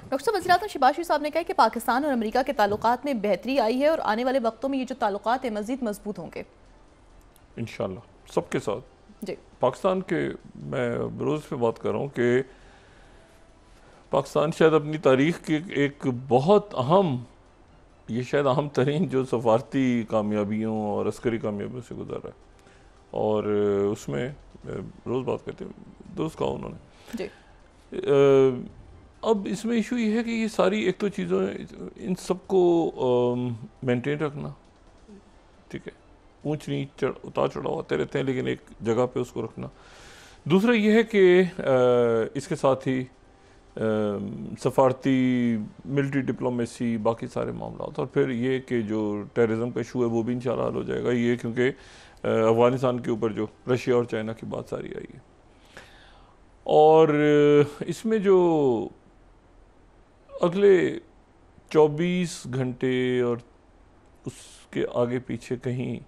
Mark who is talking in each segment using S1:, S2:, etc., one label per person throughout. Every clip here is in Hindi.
S1: डॉक्टर साहब, वज़ीर-ए-आज़म शहबाज शरीफ साहब ने कहा कि पाकिस्तान और अमेरिका के ताल्लुकात में बेहतरी आई है और आने वाले वक्तों में ये जो ताल्लुकात है मज़ीद मजबूत होंगे
S2: इंशाल्लाह सबके साथ।
S1: जी।
S2: पाकिस्तान के मैं रोज़ पे बात कर रहा हूँ कि पाकिस्तान शायद अपनी तारीख की एक बहुत अहम, ये शायद अहम तरीन जो सफारती कामयाबियों और अस्करी कामयाबियों से गुजर रहा है, और उसमें रोज़ बात करते हैं, दुरुस्त कहा उन्होंने
S1: जी।
S2: अब इसमें इशू ये है कि ये सारी एक तो चीज़ों, इन सबको मेंटेन रखना, ठीक है, ऊंच नीच उतार चढ़ाव आते रहते हैं, लेकिन एक जगह पे उसको रखना। दूसरा ये है कि इसके साथ ही सफारती मिलिट्री डिप्लोमेसी बाकी सारे मामला, और फिर ये कि जो टेररिज्म का इशू है वो भी इंशाल्लाह हल हो जाएगा, ये क्योंकि अफ़गानिस्तान के ऊपर जो रशिया और चाइना की बात सारी आई है। और इसमें जो अगले 24 घंटे और उसके आगे पीछे कहीं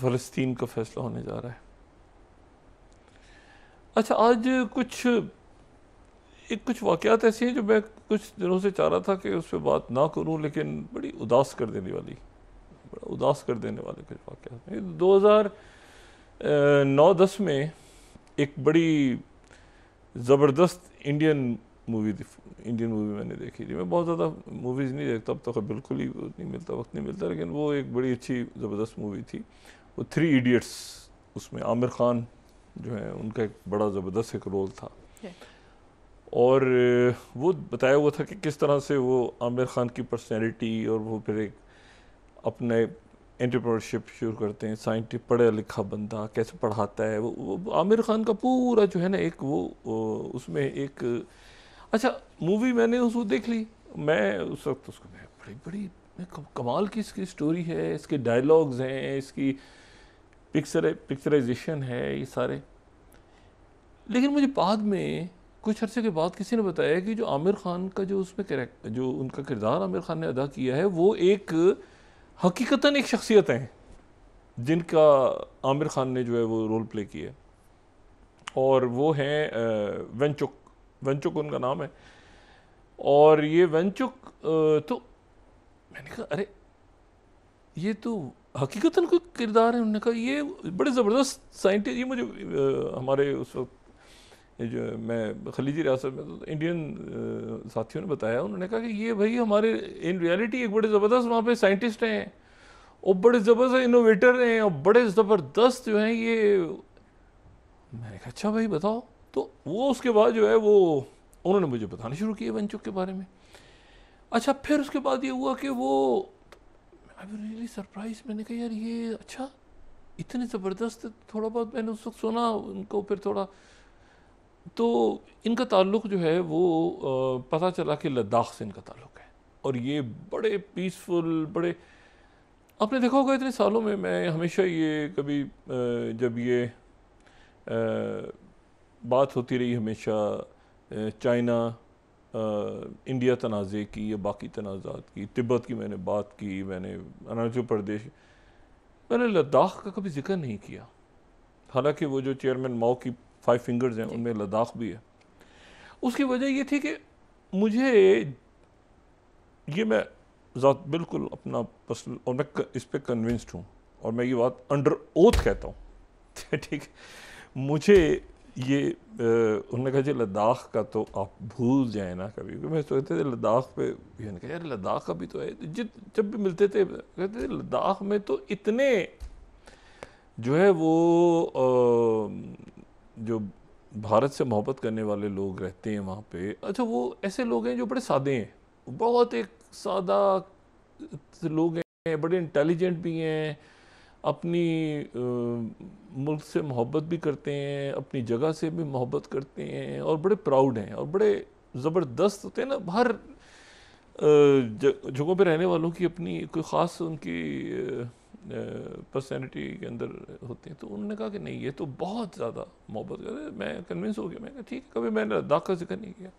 S2: फ़लस्तीन का फैसला होने जा रहा है। अच्छा, आज कुछ वाक़यात ऐसे हैं जो मैं कुछ दिनों से चाह रहा था कि उस पर बात ना करूं, लेकिन बड़ी उदास कर देने वाले कुछ वाक़यात हैं। 2009-10 में एक बड़ी ज़बरदस्त इंडियन मूवी मैंने देखी थी। मैं बहुत ज़्यादा मूवीज़ नहीं देखता, अब तो बिल्कुल ही नहीं मिलता, वक्त नहीं मिलता, लेकिन वो एक बड़ी अच्छी ज़बरदस्त मूवी थी, वो 3 इडियट्स। उसमें आमिर खान जो है उनका एक बड़ा ज़बरदस्त एक रोल था, और वो बताया हुआ था कि किस तरह से वो आमिर खान की पर्सनैलिटी, और वो फिर एक अपने एंटरप्रेन्योरशिप शुरू करते हैं, साइंटिस्ट पढ़ा लिखा बंदा कैसे पढ़ाता है, वो आमिर खान का पूरा जो है ना एक वो उसमें एक अच्छा मूवी मैंने उसको देख ली। मैं उस वक्त उसको मैं बड़ी कमाल की इसकी स्टोरी है, इसके डायलॉग्स हैं, इसकी पिक्चराइजेशन है, ये सारे। लेकिन मुझे बाद में कुछ अरसे के बाद किसी ने बताया कि जो आमिर खान का जो उसमें कैरेक्टर, जो उनका किरदार आमिर खान ने अदा किया है, वो एक हकीकतन एक शख्सियत है जिनका आमिर खान ने जो है वो रोल प्ले किया, और वो हैं वेंचुक उनका नाम है। और ये वेंचुक तो मैंने कहा अरे ये तो हकीकतन कोई किरदार है। उन्होंने कहा ये बड़े ज़बरदस्त साइंटिस्ट, ये मुझे हमारे उस वक्त जो मैं खलीजी रियासत में तो इंडियन साथियों ने बताया, उन्होंने कहा कि ये भाई हमारे इन रियलिटी एक बड़े ज़बरदस्त वहाँ पे साइंटिस्ट हैं, और बड़े ज़बरदस्त इनोवेटर हैं, और बड़े ज़बरदस्त जो हैं ये। मैंने कहा अच्छा भाई बताओ। तो वो उसके बाद जो है वो उन्होंने मुझे बताना शुरू किया वेंचुक के बारे में। अच्छा, फिर उसके बाद ये हुआ कि वो आई वाज रियली सरप्राइज। मैंने कहा यार ये अच्छा इतने ज़बरदस्त। थोड़ा बहुत मैंने उस वक्त सुना उनको, फिर थोड़ा तो इनका ताल्लुक़ जो है वो पता चला कि लद्दाख से इनका ताल्लुक़ है, और ये बड़े पीसफुल, बड़े आपने देखा होगा इतने सालों में मैं हमेशा ये कभी जब ये बात होती रही हमेशा चाइना इंडिया तनाज़े की या बाकी तनाज़ात की, तिब्बत की मैंने बात की, मैंने अरुणाचल प्रदेश, मैंने लद्दाख का कभी जिक्र नहीं किया। हालांकि वो जो चेयरमैन माओ की 5 फिंगर्स हैं उनमें लद्दाख भी है। उसकी वजह ये थी कि मुझे ये मैं ज़ात बिल्कुल अपना पर्सनल, और मैं इस पर कन्विंस्ड हूँ, और मैं ये बात अंडर ओथ कहता हूँ ठीक है, मुझे ये उन्होंने कहा जी लद्दाख का तो आप भूल जाए ना कभी। मैं सोचते थे लद्दाख पे, ये कहा यार लद्दाख का भी तो है। जब भी मिलते थे कहते थे लद्दाख में तो इतने जो है वो जो भारत से मोहब्बत करने वाले लोग रहते हैं वहाँ पे। अच्छा, वो ऐसे लोग हैं जो बड़े सादे हैं, बहुत एक सादा लोग हैं, बड़े इंटेलिजेंट भी हैं, अपनी मुल्क से मोहब्बत भी करते हैं, अपनी जगह से भी मोहब्बत करते हैं, और बड़े प्राउड हैं, और बड़े ज़बरदस्त होते हैं ना। हर जगहों पे रहने वालों की अपनी कोई ख़ास उनकी पर्सनैलिटी के अंदर होते हैं। तो उन्होंने कहा कि नहीं ये तो बहुत ज़्यादा मोहब्बत कर। मैं कन्विंस हो गया, मैं कहा ठीक है, कभी मैंने लद्दाख का जिक्र नहीं किया।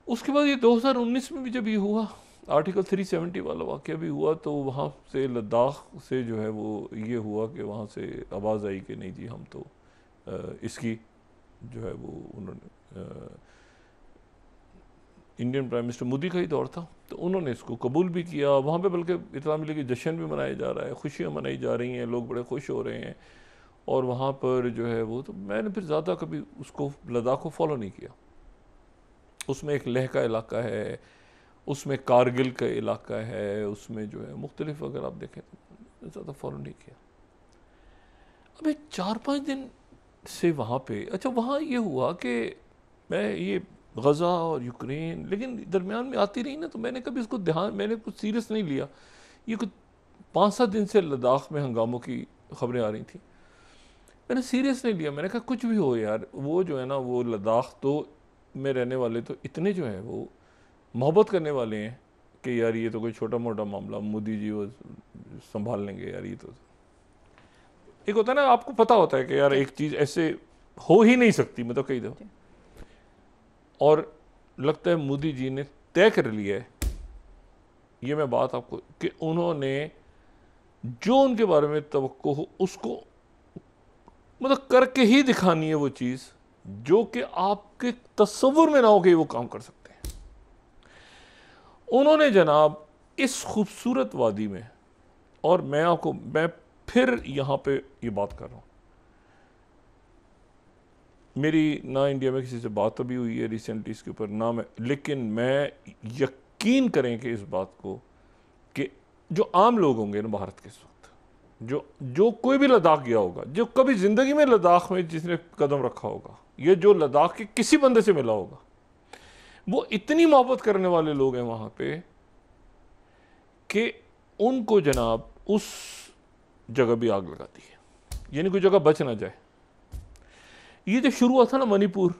S2: उसके बाद ये 2019 में भी जब ये हुआ, आर्टिकल 370 वाला वाक़या भी हुआ, तो वहाँ से लद्दाख से जो है वो ये हुआ कि वहाँ से आवाज़ आई कि नहीं जी हम तो इसकी जो है वो उन्होंने इंडियन प्राइम मिनिस्टर मोदी का ही दौर था, तो उन्होंने इसको कबूल भी किया। वहाँ पे बल्कि इत्तला मिली कि जश्न भी मनाया जा रहा है, खुशियाँ मनाई जा रही हैं, लोग बड़े खुश हो रहे हैं। और वहाँ पर जो है वो, तो मैंने फिर ज़्यादा कभी उसको लद्दाख को फॉलो नहीं किया। उसमें एक लेह का इलाका है, उसमें कारगिल का इलाका है, उसमें जो है मुख्तलिफ, अगर आप देखें तो ज़्यादा फॉलो नहीं किया। अभी 4-5 दिन से वहाँ पे, अच्छा वहाँ ये हुआ कि मैं ये गज़ा और यूक्रेन लेकिन दरमियान में आती रही ना, तो मैंने कभी इसको मैंने कुछ सीरियस नहीं लिया। ये कुछ 5-7 दिन से लद्दाख में हंगामों की खबरें आ रही थी, मैंने सीरियस नहीं लिया। मैंने कहा कुछ भी हो यार, वो जो है ना, वो लद्दाख तो में रहने वाले तो इतने जो हैं वो मोहब्बत करने वाले हैं कि यार ये तो कोई छोटा मोटा मामला, मोदी जी वो संभाल लेंगे यार। ये तो एक होता है ना, आपको पता होता है कि यार एक चीज़ ऐसे हो ही नहीं सकती, मतलब कई दफ़ा, और लगता है मोदी जी ने तय कर लिया है, ये मैं बात आपको, कि उन्होंने जो उनके बारे में तवक्को हो उसको मतलब करके ही दिखानी है, वो चीज़ जो कि आपके तस्वुर में ना हो कि वो काम कर सकते हैं। उन्होंने जनाब इस खूबसूरत वादी में, और मैं फिर यहाँ पे ये बात कर रहा हूँ, मेरी ना इंडिया में किसी से बात अभी हुई है रिसेंटली इसके ऊपर ना मैं, लेकिन मैं यकीन करें कि इस बात को कि जो आम लोग होंगे ना भारत के इस वक्त, जो कोई भी लद्दाख गया होगा, जो कभी ज़िंदगी में लद्दाख में जिसने कदम रखा होगा, ये जो लद्दाख के किसी बंदे से मिला होगा, वो इतनी मोहब्बत करने वाले लोग हैं वहाँ पे कि उनको जनाब उस जगह भी आग लगाती है, यानी कोई जगह बच ना जाए। ये जो शुरू हुआ था ना मणिपुर,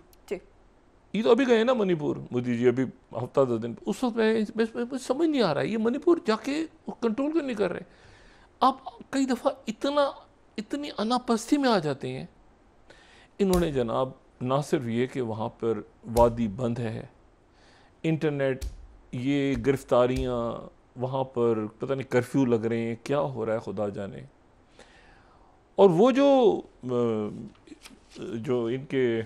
S2: ये तो अभी गए ना मणिपुर मोदी जी, अभी हफ्ता 10 दिन, उस वक्त मैं समझ नहीं आ रहा है ये मणिपुर जाके कंट्रोल क्यों नहीं कर रहे। आप कई दफ़ा इतनी अनापस्थिति में आ जाते हैं। इन्होंने जनाब ना सिर्फ ये कि वहाँ पर वादी बंद है, इंटरनेट, ये गिरफ्तारियाँ, वहाँ पर पता नहीं कर्फ्यू लग रहे हैं, क्या हो रहा है खुदा जाने। और वो जो इनके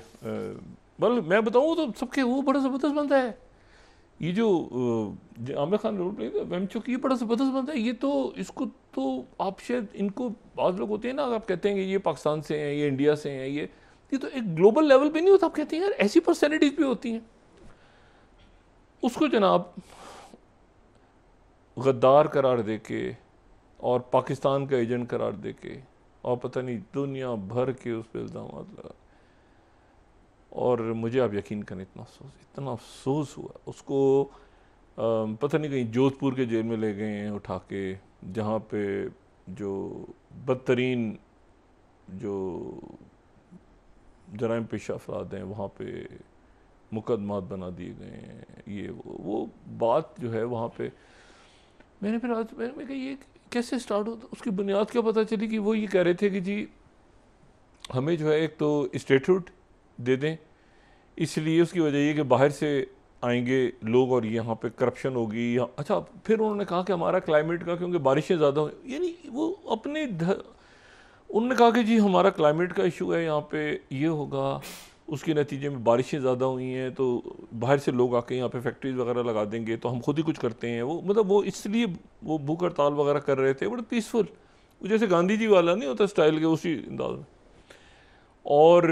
S2: मतलब मैं बताऊँ तो सबके वो बड़ा ज़बरदस्त बंदा है, ये जो आमिर खान रोल प्ले था, चूँकि ये बड़ा ज़बरदस्त बंदा है। ये तो इसको तो आप शायद, इनको बाज़ लोग होते हैं ना, आप कहते हैं कि ये पाकिस्तान से हैं, ये इंडिया से हैं, ये तो एक ग्लोबल लेवल पे नहीं होता। आप कहते हैं यार ऐसी पर्सनैलिटीज़ भी होती हैं। उसको जनाब गद्दार करार दे के और पाकिस्तान का एजेंट करार दे के और पता नहीं दुनिया भर के उस पर इल्ज़ाम लगा, और मुझे आप यकीन करें इतना अफसोस हुआ। उसको पता नहीं कहीं जोधपुर के जेल में ले गए हैं उठा के, जहाँ पे जो बदतरीन जो जराइम पेश अफराद हैं वहाँ पे मुकदमात बना दिए गए हैं। ये वो बात जो है वहाँ पे, मैंने फिर आज मैंने कहा ये कैसे स्टार्ट होता, उसकी बुनियाद क्या पता चली कि वो ये कह रहे थे कि जी हमें जो है एक तो स्टेटहुड दे दें, इसलिए उसकी वजह ये कि बाहर से आएंगे लोग और यहाँ पे करप्शन होगी। अच्छा, फिर उन्होंने कहा कि हमारा क्लाइमेट का, क्योंकि बारिशें ज़्यादा हो, यानी वो अपने उन्होंने कहा कि जी हमारा क्लाइमेट का इशू है, यहाँ पे ये होगा, उसके नतीजे में बारिशें ज़्यादा हुई हैं तो बाहर से लोग आके यहाँ पे फैक्ट्रीज वगैरह लगा देंगे, तो हम खुद ही कुछ करते हैं। वो मतलब वो इसलिए वो भूख हड़ताल वगैरह कर रहे थे, बड़े पीसफुल, जैसे गांधी जी वाला नहीं होता स्टाइल के, उसी अंदाज में। और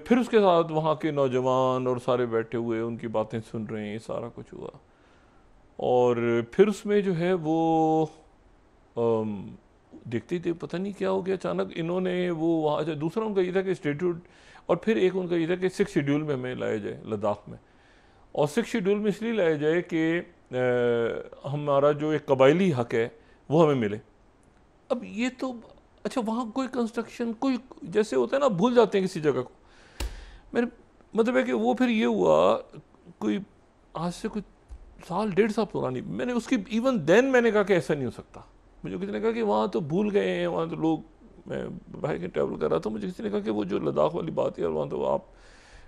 S2: फिर उसके साथ वहाँ के नौजवान और सारे बैठे हुए उनकी बातें सुन रहे हैं, ये सारा कुछ हुआ। और फिर उसमें जो है वो देखते ही पता नहीं क्या हो गया, अचानक इन्होंने वो वहाँ जो दूसरा उनका ये था कि स्टेटहुड, और फिर एक उनका ये था कि 6 शेड्यूल में हमें लाया जाए लद्दाख में। और 6 शेड्यूल में इसलिए लाया जाए कि हमारा जो एक कबायली हक है वो हमें मिले। अब ये तो अच्छा, वहाँ कोई कंस्ट्रक्शन, कोई जैसे होता है ना, भूल जाते हैं किसी जगह को। मेरे मतलब है कि वो फिर ये हुआ, कोई आज से कुछ 1.5 साल पुरानी, मैंने उसकी इवन देन मैंने कहा कि ऐसा नहीं हो सकता। मुझे किसी ने कहा कि वहाँ तो भूल गए हैं, वहाँ तो लोग, मैं भाई के ट्रैवल कर रहा था, मुझे किसी ने कहा कि वो जो लद्दाख वाली बात है यार वहाँ तो आप,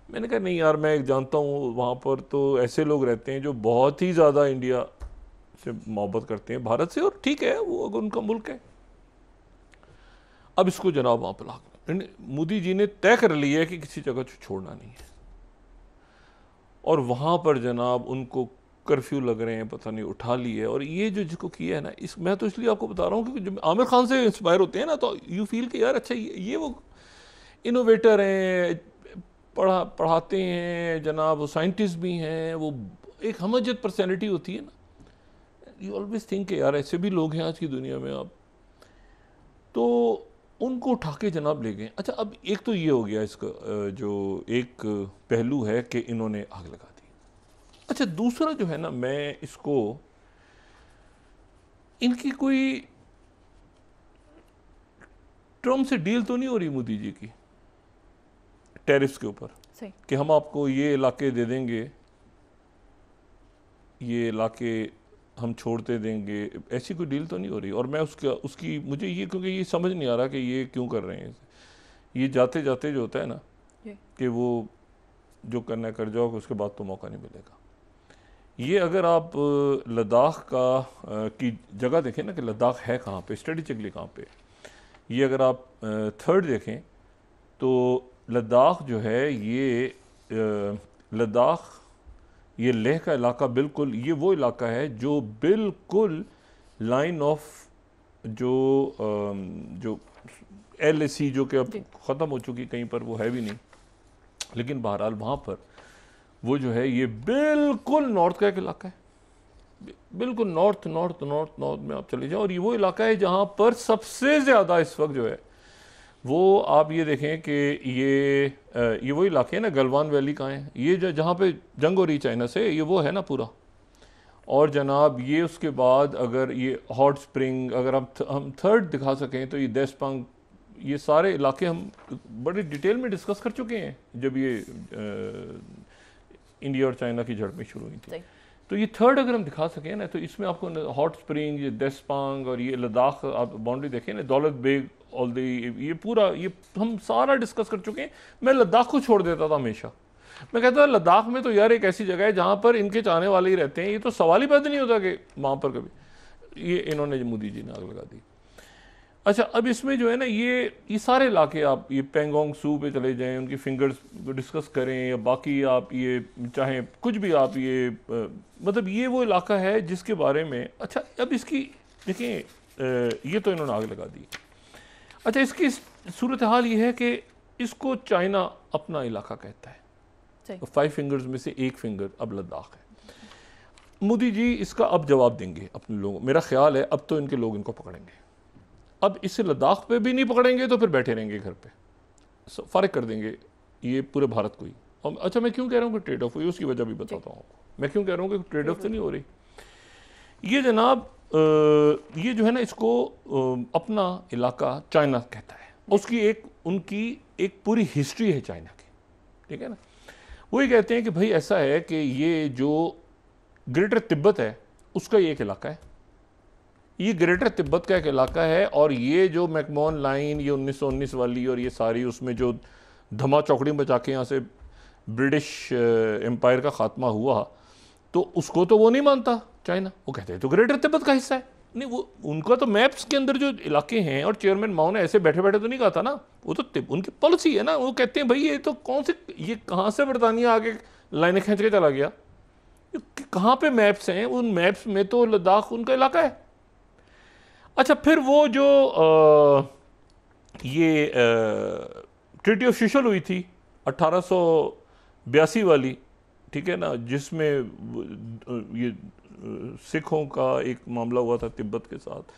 S2: मैंने कहा नहीं यार, मैं एक जानता हूँ वहाँ पर तो ऐसे लोग रहते हैं जो बहुत ही ज़्यादा इंडिया से मोहब्बत करते हैं, भारत से, और ठीक है वो अगर उनका मुल्क है। अब इसको जनाब वहाँ पर मोदी जी ने तय कर लिया है कि किसी जगह छोड़ना नहीं है, और वहाँ पर जनाब उनको कर्फ्यू लग रहे हैं, पता नहीं उठा लिए। और ये जो जिसको किया है ना, इस मैं तो इसलिए आपको बता रहा हूँ क्योंकि जब आमिर खान से इंस्पायर होते हैं ना, तो यू फील कि यार अच्छा ये वो इनोवेटर हैं, पढ़ाते हैं जनाब, वो साइंटिस्ट भी हैं, वो एक हमजत पर्सनैलिटी होती है ना, यू ऑलवेज थिंक यार ऐसे भी लोग हैं आज की दुनिया में। आप तो उनको उठा के जनाब ले गए। अच्छा, अब एक तो ये हो गया इसका जो एक पहलू है कि इन्होंने आग लगा दी। अच्छा, दूसरा जो है ना, मैं इसको इनकी कोई ट्रम्प से डील तो नहीं हो रही मोदी जी की टैरिफ्स के ऊपर कि हम आपको ये इलाके दे देंगे, ये इलाके हम छोड़ते देंगे, ऐसी कोई डील तो नहीं हो रही। और मैं उसकी मुझे ये, क्योंकि ये समझ नहीं आ रहा कि ये क्यों कर रहे हैं। ये जाते जाते जो होता है ना कि वो जो करना कर जाओ, उसके बाद तो मौका नहीं मिलेगा। ये अगर आप लद्दाख की जगह देखें ना कि लद्दाख है कहाँ पे, स्ट्रेटेजिकली कहाँ पे, ये अगर आप थर्ड देखें तो लद्दाख जो है ये लद्दाख, ये लेह का इलाका बिल्कुल ये वो इलाका है जो बिल्कुल लाइन ऑफ जो LAC जो कि अब ख़त्म हो चुकी, कहीं पर वो है भी नहीं, लेकिन बहरहाल वहाँ पर वो जो है ये बिल्कुल नॉर्थ का एक इलाका है, बिल्कुल नॉर्थ में आप चले जाओ। और ये वो इलाका है जहाँ पर सबसे ज़्यादा इस वक्त जो है वो आप ये देखें कि ये वो इलाके हैं ना, गलवान वैली कहाँ है, ये जहाँ पे जंग हो रही चाइना से, ये वो है ना पूरा। और जनाब ये उसके बाद अगर ये हॉट स्प्रिंग, अगर हम थर्ड दिखा सकें तो ये देशपांग, ये सारे इलाके हम बड़े डिटेल में डिस्कस कर चुके हैं जब ये इंडिया और चाइना की झड़पें शुरू हुई थी। तो ये थर्ड अगर हम दिखा सकें ना, तो इसमें आपको हॉट स्प्रिंग, ये देशपांग और ये लद्दाख आप बाउंड्री देखें ना, दौलत बेग, ऑल दी, ये पूरा ये हम सारा डिस्कस कर चुके हैं। मैं लद्दाख को छोड़ देता था हमेशा, मैं कहता था लद्दाख में तो यार एक ऐसी जगह है जहाँ पर इनके चाहने वाले ही रहते हैं, ये तो सवाल ही पैदा नहीं होता कि वहाँ पर कभी। ये इन्होंने मोदी जी ने आग लगा दी। अच्छा, अब इसमें जो है ना ये सारे इलाके आप ये पेंगोंग सू पे चले जाएं, उनकी फिंगर्स डिस्कस करें, या बाकी आप ये चाहें कुछ भी आप ये मतलब ये वो इलाका है जिसके बारे में। अच्छा, अब इसकी देखें, ये तो इन्होंने आग लगा दी। अच्छा, इसकी सूरत हाल ये है कि इसको चाइना अपना इलाका कहता है, 5 फिंगर्स में से एक फिंगर अब लद्दाख है। मोदी जी इसका अब जवाब देंगे अपने लोगों, मेरा ख्याल है अब तो इनके लोग इनको पकड़ेंगे। अब इसे लद्दाख पे भी नहीं पकड़ेंगे तो फिर बैठे रहेंगे घर पे, फ़र्क कर देंगे ये पूरे भारत को ही। और अच्छा, मैं क्यों कह रहा हूँ कि ट्रेड ऑफ हुई, उसकी वजह भी बताता हूँ आपको। मैं क्यों कह रहा हूँ कि ट्रेड ऑफ तो नहीं हो रही। ये जनाब ये जो है ना, इसको अपना इलाका चाइना कहता है, उसकी उनकी एक पूरी हिस्ट्री है चाइना की, ठीक है ना। वो ये कहते हैं कि भाई ऐसा है कि ये जो ग्रेटर तिब्बत है उसका ये एक इलाका है, ये ग्रेटर तिब्बत का एक इलाका है। और ये जो मैकमोहन लाइन, ये 1919 वाली और ये सारी, उसमें जो धमा चौकड़ी बचा के यहाँ से ब्रिटिश एम्पायर का खात्मा हुआ, तो उसको तो वो नहीं मानता चाइना, वो कहते हैं तो ग्रेटर तिब्बत का हिस्सा है। नहीं, वो उनका तो मैप्स के अंदर जो इलाके हैं, और चेयरमैन माओ ने ऐसे बैठे बैठे तो नहीं कहा था ना, वो तो उनकी पॉलिसी है ना। वो कहते हैं भाई ये तो कौन से, ये कहाँ से बरतानिया आगे लाइनें खींच के चला गया, कहाँ पे मैप्स हैं, उन मैप्स में तो लद्दाख उनका इलाका है। अच्छा, फिर वो जो ये ट्रीटी ऑफ शिशल हुई थी 1882 वाली, ठीक है ना, जिसमें ये सिखों का एक मामला हुआ था तिब्बत के साथ,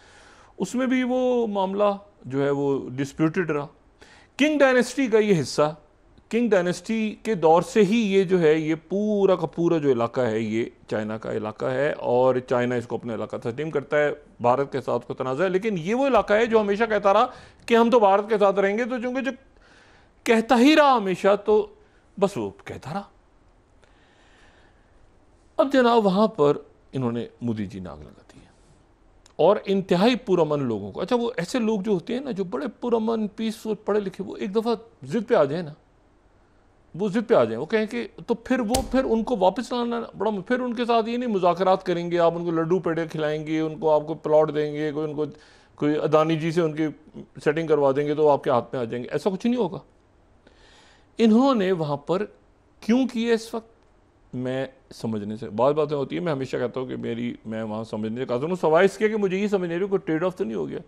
S2: उसमें भी वो मामला जो है वो डिस्प्यूटेड रहा। किंग डायनेस्टी का ये हिस्सा, किंग डायनेस्टी के दौर से ही ये जो है ये पूरा का पूरा जो इलाका है ये चाइना का इलाका है, और चाइना इसको अपना इलाका तस्लीम करता है। भारत के साथ को तनाज़ा है, लेकिन ये वो इलाका है जो हमेशा कहता रहा कि हम तो भारत के साथ रहेंगे। तो चूंकि जो कहता ही रहा हमेशा, तो बस वो कहता रहा। अब जनाब वहां पर इन्होंने मोदी जी ने आग लगा दी है, और इंतहाई पुरअमन लोगों को। अच्छा, वो ऐसे लोग जो होते हैं ना, जो बड़े पुरअमन, पीसफुल, पढ़े लिखे, वो एक दफ़ा जिद पे आ जाए ना, वो जिद पे आ जाए, वो कहें कि तो फिर उनको वापस लाना बड़ा, फिर उनके साथ ये नहीं मुज़ाकरात करेंगे, आप उनको लड्डू पेड़े खिलाएंगे, उनको आपको प्लॉट देंगे, कोई उनको कोई अदानी जी से उनकी सेटिंग करवा देंगे तो आपके हाथ में आ जाएंगे, ऐसा कुछ नहीं होगा। इन्होंने वहाँ पर क्यों किया इस वक्त, मैं समझने से बहुत बातें होती है, मैं हमेशा कहता हूँ कि मैं वहाँ समझने से कहता हूँ, सवाल इसके कि मुझे ये समझ नहीं रही कोई ट्रेड ऑफ तो नहीं हो गया।